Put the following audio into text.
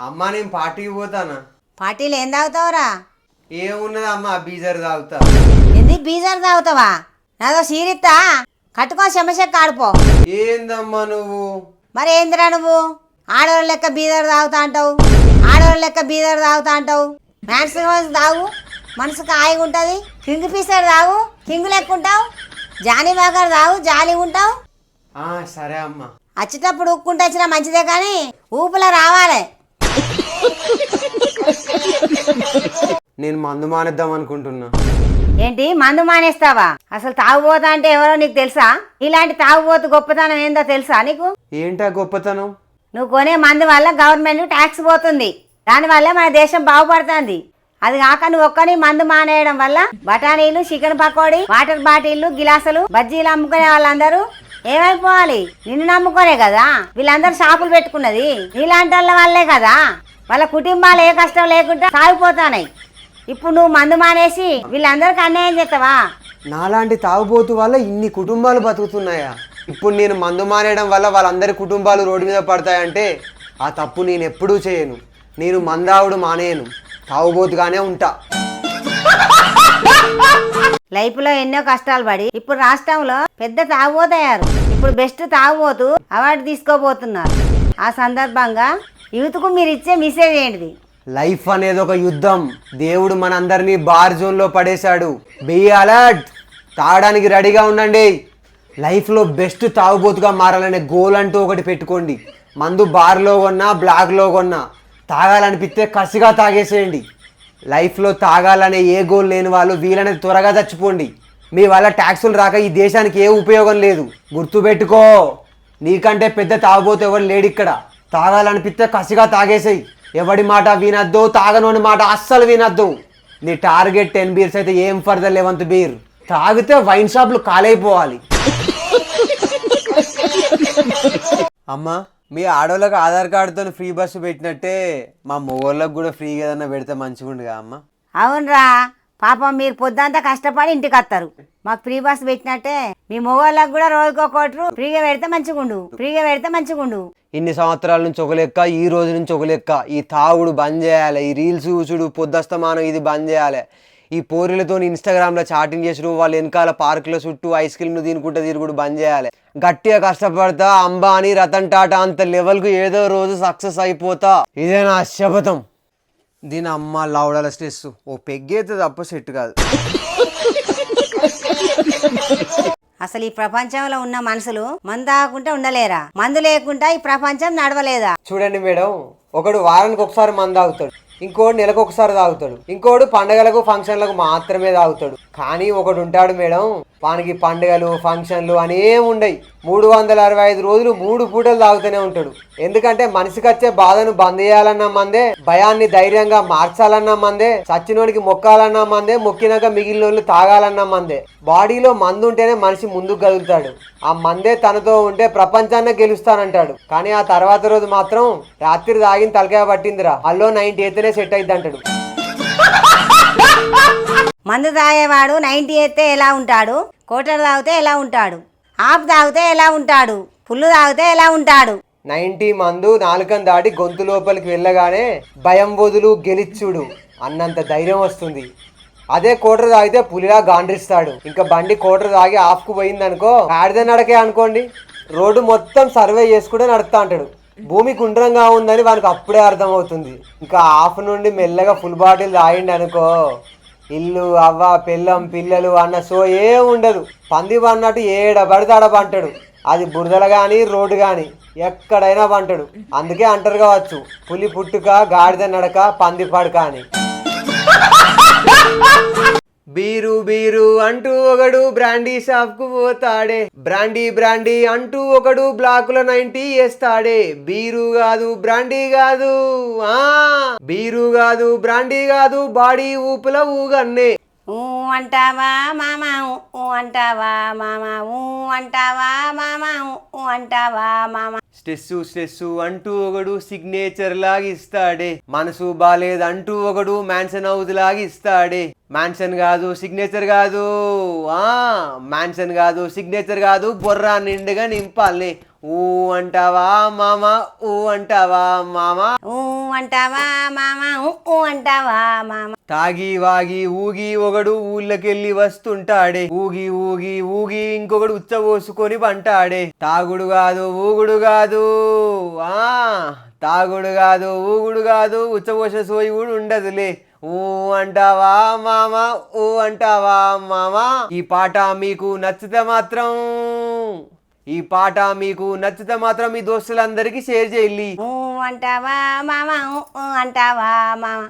అమ్మా నేను పార్టీకి పోతానా? పార్టీలు ఏం తాగుతావురా? ఏమున్నది అమ్మా, బీజర్ తాగుతా. ఏంది బీజర్ తాగుతావా? నాదో సీరిత్తా కట్టుకో చెమచెక్క ఆడిపో. ఏందమ్మా నువ్వు? మరి ఏందిరా నువ్వు? ఆడవాళ్ళ లెక్క బీజర్ తాగుతా అంటావు, ఆడవాళ్ళ లెక్క బీజర్ తాగుతా అంటావు. మ్యాక్సిమం తాగు, మనసుకు హాయిగా ఉంటుంది. కింగ్ పీసర్ తాగు, కింగ్ లెక్క ఉంటావు. జానీ బాగర్ తాగు, జాలి ఉంటావు. సరే అమ్మా. వచ్చేటప్పుడు ఊక్కుంటూ వచ్చినా మంచిదే కానీ ఊపులా రావాలి. నేను మందు మానేద్దాం అనుకుంటున్నా. ఏంటి మందు మానేస్తావా? అసలు తాగుబోతా అంటే ఎవరో నీకు తెలుసా? ఇలాంటి తాగుబోతు గొప్పతనం ఏందో తెలుసా నీకు? ఏంటా గొప్పతనం? నువ్వు కొనే మందు వల్ల గవర్నమెంట్ ట్యాక్స్ పోతుంది, దానివల్ల మన దేశం బాగుపడుతుంది. అది కాక నువ్వు ఒక్కని మందు మానేయడం వల్ల బఠానీలు, చికెన్ పకోడీ, వాటర్ బాటిళ్లు, గిలాసులు, బజ్జీలు అమ్ముకునే వాళ్ళందరూ ఏమైపోవాలి? నిన్ను నమ్ముకోనే కదా వీళ్ళందరూ షాపులు పెట్టుకున్నది. నీలాంటి వాళ్ళ వల్లే కదా వాళ్ళ కుటుంబాలు ఏ కష్టం లేకుండా సాగిపోతాయి. ఇప్పుడు నువ్వు మందు మానేసి వీళ్ళందరికీ అన్యాయం చేస్తావా? నాలాంటి తాగుబోతు వల్ల ఇన్ని కుటుంబాలు బతుకుతున్నాయా? ఇప్పుడు నేను మందు మానేయడం వల్ల వాళ్ళందరి కుటుంబాలు రోడ్డు మీద పడతాయంటే ఆ తప్పు నేను ఎప్పుడూ చేయను. నేను మందావుడు మానేయను, తాగుబోతుగానే ఉంటా. లైఫ్లో ఎన్నో కష్టాలు పడి ఇప్పుడు రాష్ట్రంలో పెద్ద తాగుబోతయ్యారు. ఇప్పుడు బెస్ట్ తాగుబోతు అవార్డు తీసుకోబోతున్నారు. ఆ సందర్భంగా యూత్కు మీరు ఇచ్చే మెసేజ్ ఏంటిది? లైఫ్ అనేది ఒక యుద్ధం. దేవుడు మనందరినీ బార్ జోన్లో పడేశాడు. బీ అలర్ట్, తాగడానికి రెడీగా ఉండండి. లైఫ్లో బెస్ట్ తాగుబోతుగా మారాలనే గోల్ అంటూ ఒకటి పెట్టుకోండి. మందు బార్లో కొన్నా, బ్లాక్లో కొన్నా తాగాలనిపిస్తే కసిగా తాగేసేయండి. లైఫ్లో తాగాలనే ఏ గోల్ లేని వాళ్ళు వీలనేది త్వరగా చచ్చిపోండి. మీ వల్ల ట్యాక్సులు రాక ఈ దేశానికి ఏ ఉపయోగం లేదు. గుర్తుపెట్టుకో, నీకంటే పెద్ద తాగుబోతు ఎవరు లేడు ఇక్కడ. తాగాలనిపిస్తే కసిగా తాగేసేయి. ఎవడి మాట వినద్దు, తాగనోని మాట అస్సలు వినద్దు. నీ టార్గెట్ 10 బీర్స్ అయితే ఏం ఫర్ ద 11th బీర్. తాగితే వైన్ షాప్లు కాలైపోవాలి. అమ్మా, మీ ఆడవాళ్ళకి ఆధార్ కార్డుతో ఫ్రీ బస్సు పెట్టినట్టే మా మొగోళ్ళకి కూడా ఫ్రీగా ఏదన్నా పెడితే మంచిగా ఉండగా అమ్మ. అవునరా, పాపం మీరు పొద్దంతా కష్టపడి ఇంటికి వస్తారు. మాకు ఫ్రీ బస్ పెట్టినట్టే మీ మొగోళ్ళకి కూడా రోజుకో కోట్లు ఫ్రీగా పెడితే మంచిగుండు, ఫ్రీగా పెడితే మంచిగుండు. ఇన్ని సంవత్సరాల నుంచి ఒక లెక్క, ఈ రోజు నుంచి ఒక లెక్క. ఈ తాగుడు బంద్ చేయాలి, ఈ రీల్స్ చూసుడు పొద్దుస్తమానం ఇది బంద్ చేయాలి. ఈ పోరీలతో ఇన్స్టాగ్రామ్లో చాటింగ్ చేసుడు, వాళ్ళ వెనకాల పార్కుల చుట్టూ ఐస్ క్రీమ్లు తినుకుంటూ తిరుగుడు బంద్ చేయాలి. గట్టిగా కష్టపడతా, అంబానీ, రతన్ టాటా అంత లెవెల్కు ఏదో రోజు సక్సెస్ అయిపోతా. ఇదే నా శపథం. దీని అమ్మ లౌడల స్ట్రెస్ ఓ పెగ్గైతే తప్ప సెట్ కాదు. అసలు ఈ ప్రపంచంలో ఉన్న మనుషులు మందు తాగకుండా ఉండలేరా? మందు లేకుండా ఈ ప్రపంచం నడవలేదా? చూడండి మేడం, ఒకడు వారానికి ఒకసారి మందు తాగుతాడు, ఇంకోడు నెలకు ఒకసారి తాగుతాడు, ఇంకోడు పండుగలకు ఫంక్షన్లకు మాత్రమే తాగుతాడు. కానీ ఒకడు ఉంటాడు మేడం, వానికి పండుగలు ఫంక్షన్లు అనేం ఉండయి. 365 రోజులు 3 పూటలు తాగుతూనే ఉంటాడు. ఎందుకంటే మనిషికి వచ్చే బాధను బంద్ చేయాలన్నా మందే, భయాన్ని ధైర్యంగా మార్చాలన్నా మందే, చచ్చినోడికి మొక్కాలన్నా మందే, మొక్కినాక మిగిలిన వాళ్ళు తాగాలన్నా మందే. బాడీలో మందు ఉంటేనే మనిషి ముందుకు కదులుతాడు. ఆ మందే తనతో ఉంటే ప్రపంచాన్ని గెలుస్తానంటాడు. కానీ ఆ తర్వాత రోజు మాత్రం రాత్రి తాగిన తలకాయ పట్టిందిరా, అల్లో 98 సెట్ అయింది అంటాడు. మందు తాగేవాడు 90 ఎత్తే ఎలా ఉంటాడు, కోటర్ తాగితే ఎలా ఉంటాడు, ఆఫ్ తాగితే ఎలా ఉంటాడు, ఫుల్ తాగితే ఎలా ఉంటాడు. 90 మందు నాలుకను దాటి గొంతు లోపలికి వెళ్ళగానే భయం వదులు గెలిచుడు అన్నంత ధైర్యం వస్తుంది. అదే కోటర్ తాగితే పులిలా గాండ్రిస్తాడు. ఇంకా బండి కోటర్ తాగి ఆఫ్కు పోయిందనుకో, ఆడితే నడకే అనుకోండి, రోడ్డు మొత్తం సర్వే చేసుకుంటే నడుస్తా అంటాడు. భూమి గుండ్రంగా ఉందని వానికి అప్పుడే అర్థమవుతుంది. ఇంకా ఆఫ్ నుండి మెల్లగా ఫుల్ బాటిల్ తాగిండి అనుకో, ఇల్లు అవ్వ పెళ్ళం పిల్లలు అన్న సో ఏం ఉండదు. పంది పన్నట్టు ఏడ పడితే ఆడ పంటాడు. అది బురదలు కానీ రోడ్డు కానీ ఎక్కడైనా పంటాడు. అందుకే అంటారు కావచ్చు, పులి పుట్టుక గాడిద నడక పంది పడక అని. బీరు బీరు అంటూ ఒకడు బ్రాండీ షాప్ కు పోతాడే, బ్రాండీ బ్రాండీ అంటూ ఒకడు బ్లాకుల 90 వేస్తాడే. బీరు కాదు బ్రాండీ కాదు, బీరు కాదు బ్రాండీ కాదు, బాడీ ఊపుల ఊగన్నే. అంటావా మామ, అంటావా మామ, అంటావా మామ, అంటావా మామ. స్ట్రెస్ అంటూ ఒకడు సిగ్నేచర్ లాగిస్తాడే, మనసు బాలేదంటూ ఒకడు మ్యాన్సన్ హౌస్ లాగిస్తాడే. మ్యాన్షన్ కాదు సిగ్నేచర్ కాదు మ్యాన్షన్ కాదు సిగ్నేచర్ కాదు బొర్రా నిండుగా నింపాలి ఊ అంటావా మామ ఊ అంటావా మామ ఊ అంటావా మామ ఊ అంటావా మామ తాగి వాగి ఊగి ఒకడు ఊళ్ళకెళ్ళి వస్తుంటాడే ఊగి ఊగి ఊగి ఇంకొకడు ఉచ్చబోసుకొని పంటాడే తాగుడు కాదు ఊగుడు కాదు తాగుడు కాదు ఊగుడు కాదు ఉచ్చబోసే సోయి కూడా ఉండదులే ఊ అంటావా మామ ఊ అంటావా మామ ఈ పాట మీకు నచ్చితే మాత్రం మీ దోస్తులందరికీ షేర్ చేయాలి ఊ అంటావా మామ ఊ అంటావా మామ